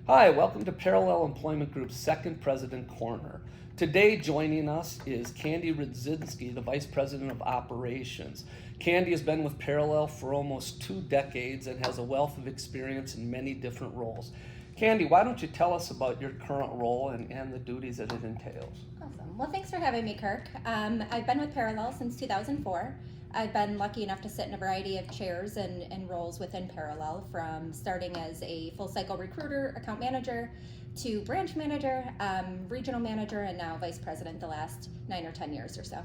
Hi, welcome to Parallel Employment Group's second President Corner. Today joining us is Kandi Rudsinski, the Vice President of Operations. Kandi has been with Parallel for almost 2 decades and has a wealth of experience in many different roles. Kandi, why don't you tell us about your current role and the duties that it entails? Awesome. Well, thanks for having me, Kirk. I've been with Parallel since 2004. I've been lucky enough to sit in a variety of chairs and roles within Parallel, from starting as a full cycle recruiter, account manager, to branch manager, regional manager, and now vice president the last 9 or 10 years or so.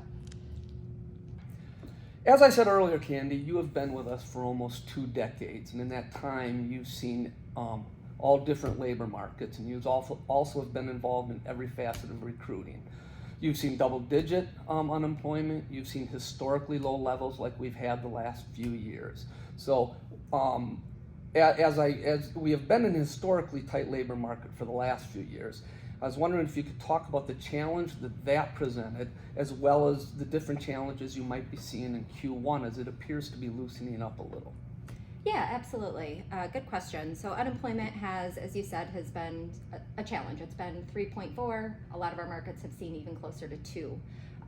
As I said earlier, Kandi, you have been with us for almost 2 decades, and in that time you've seen all different labor markets, and you've also have been involved in every facet of recruiting. You've seen double-digit unemployment. You've seen historically low levels like we've had the last few years. So, as we have been in a historically tight labor market for the last few years, I was wondering if you could talk about the challenge that presented, as well as the different challenges you might be seeing in Q1 as it appears to be loosening up a little. Yeah, absolutely. Good question. So unemployment has been a challenge. It's been 3.4. A lot of our markets have seen even closer to 2.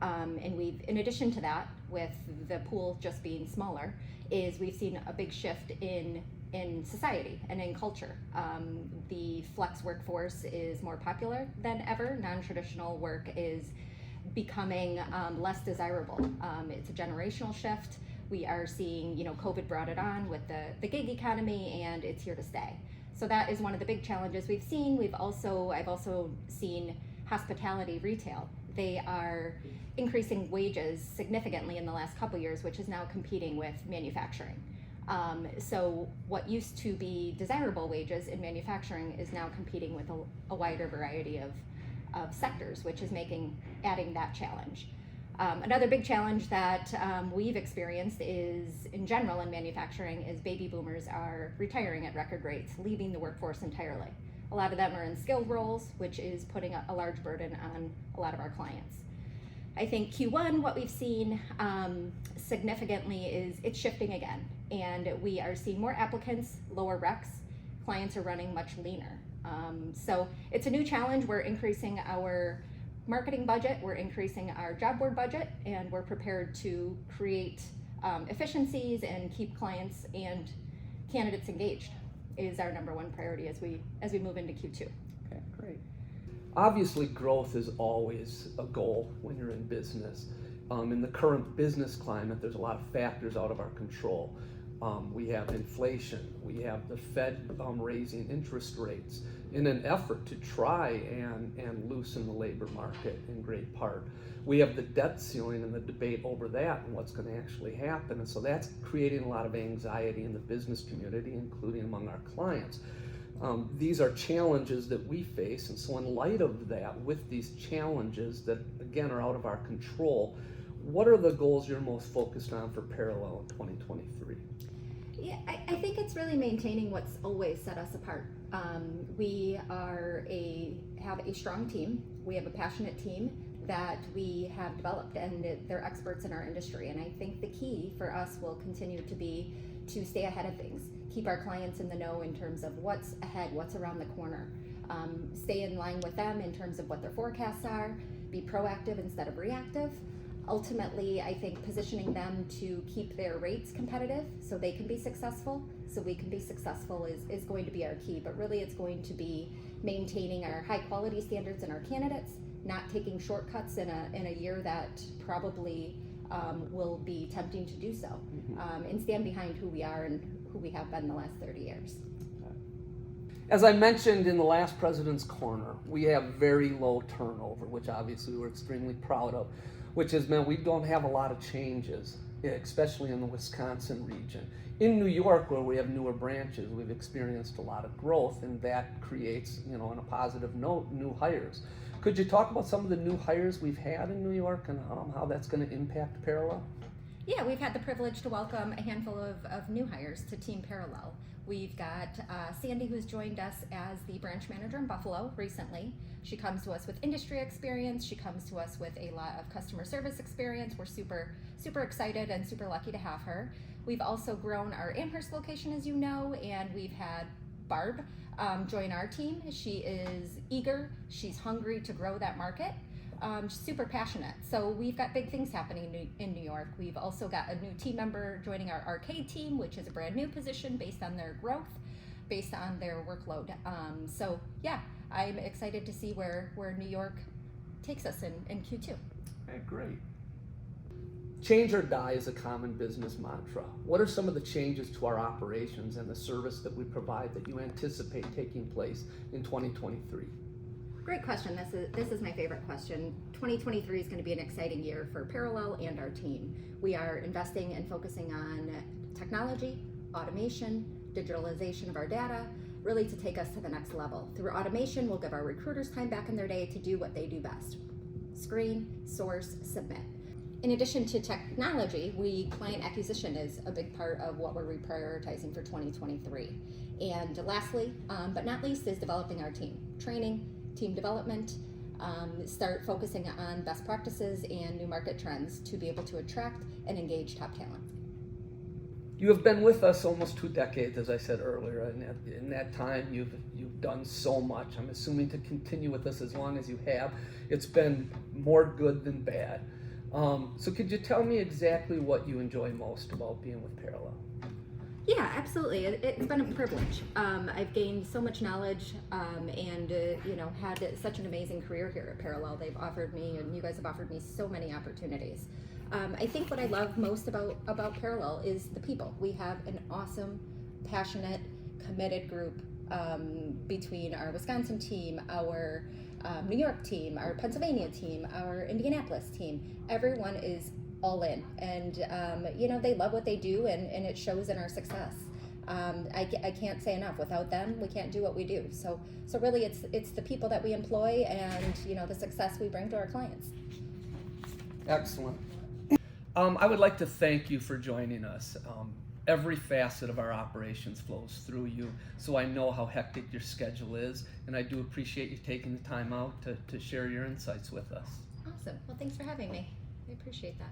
And we've, in addition to that, with the pool just being smaller, we've seen a big shift in society and in culture. The flex workforce is more popular than ever. Non-traditional work is becoming less desirable. It's a generational shift. We are seeing, COVID brought it on with the gig economy, and it's here to stay. So that is one of the big challenges we've seen. I've also seen hospitality retail. They are increasing wages significantly in the last couple years, which is now competing with manufacturing. So what used to be desirable wages in manufacturing is now competing with a wider variety of sectors, which is adding that challenge. Another big challenge that we've experienced is, in general in manufacturing, is baby boomers are retiring at record rates, leaving the workforce entirely. A lot of them are in skilled roles, which is putting a large burden on a lot of our clients. I think Q1, what we've seen significantly is it's shifting again, and we are seeing more applicants, lower recs. Clients are running much leaner. So it's a new challenge. We're increasing our marketing budget, we're increasing our job board budget, and we're prepared to create efficiencies and keep clients and candidates engaged is our number one priority as we move into Q2. Okay, great. Obviously, growth is always a goal when you're in business. In the current business climate, there's a lot of factors out of our control. We have inflation, we have the Fed raising interest rates in an effort to try and loosen the labor market in great part. We have the debt ceiling and the debate over that and what's going to actually happen, and so that's creating a lot of anxiety in the business community, including among our clients. These are challenges that we face, and so in light of that, with these challenges that again are out of our control, what are the goals you're most focused on for Parallel in 2023? Yeah, I think it's really maintaining what's always set us apart. We have a strong team. We have a passionate team that we have developed, and they're experts in our industry. And I think the key for us will continue to be to stay ahead of things, keep our clients in the know in terms of what's ahead, what's around the corner, stay in line with them in terms of what their forecasts are, be proactive instead of reactive. Ultimately, I think positioning them to keep their rates competitive so they can be successful, so we can be successful is going to be our key. But really, it's going to be maintaining our high quality standards in our candidates, not taking shortcuts in a year that probably will be tempting to do so, and stand behind who we are and who we have been the last 30 years. As I mentioned in the last President's Corner, we have very low turnover, which obviously we're extremely proud of, which has meant we don't have a lot of changes, especially in the Wisconsin region. In New York, where we have newer branches, we've experienced a lot of growth, and that creates, on a positive note, new hires. Could you talk about some of the new hires we've had in New York and how that's going to impact Parallel? Yeah, we've had the privilege to welcome a handful of new hires to Team Parallel. We've got Sandy, who's joined us as the branch manager in Buffalo recently. She comes to us with industry experience. She comes to us with a lot of customer service experience. We're super excited and super lucky to have her. We've also grown our Amherst location, as you know, and we've had Barb join our team. She is eager, she's hungry to grow that market. She's super passionate. So we've got big things happening in New York. We've also got a new team member joining our arcade team, which is a brand new position based on their growth, based on their workload. So yeah, I'm excited to see where New York takes us in Q2. Okay, great. Change or die is a common business mantra. What are some of the changes to our operations and the service that we provide that you anticipate taking place in 2023? Great question. This is my favorite question. 2023 is going to be an exciting year for Parallel and our team. We are investing and focusing on technology, automation, digitalization of our data, really to take us to the next level. Through automation, we'll give our recruiters time back in their day to do what they do best: screen, source, submit. In addition to technology, client acquisition is a big part of what we're reprioritizing for 2023. And lastly, but not least, is developing our team. Training, team development, start focusing on best practices and new market trends to be able to attract and engage top talent. You have been with us almost 2 decades, as I said earlier, and in that time you've done so much. I'm assuming to continue with us as long as you have. It's been more good than bad. So could you tell me exactly what you enjoy most about being with Parallel? Yeah, absolutely. It's been a privilege. I've gained so much knowledge and had such an amazing career here at Parallel. They've offered me, and you guys have offered me, so many opportunities. I think what I love most about Parallel is the people. We have an awesome, passionate, committed group between our Wisconsin team, our New York team, our Pennsylvania team, our Indianapolis team. Everyone is all in, and they love what they do, and it shows in our success. I can't say enough. Without them, we can't do what we do. So really, it's the people that we employ, and the success we bring to our clients. Excellent. I would like to thank you for joining us. Every facet of our operations flows through you, so I know how hectic your schedule is, and I do appreciate you taking the time out to share your insights with us. Awesome. Well, thanks for having me. I appreciate that.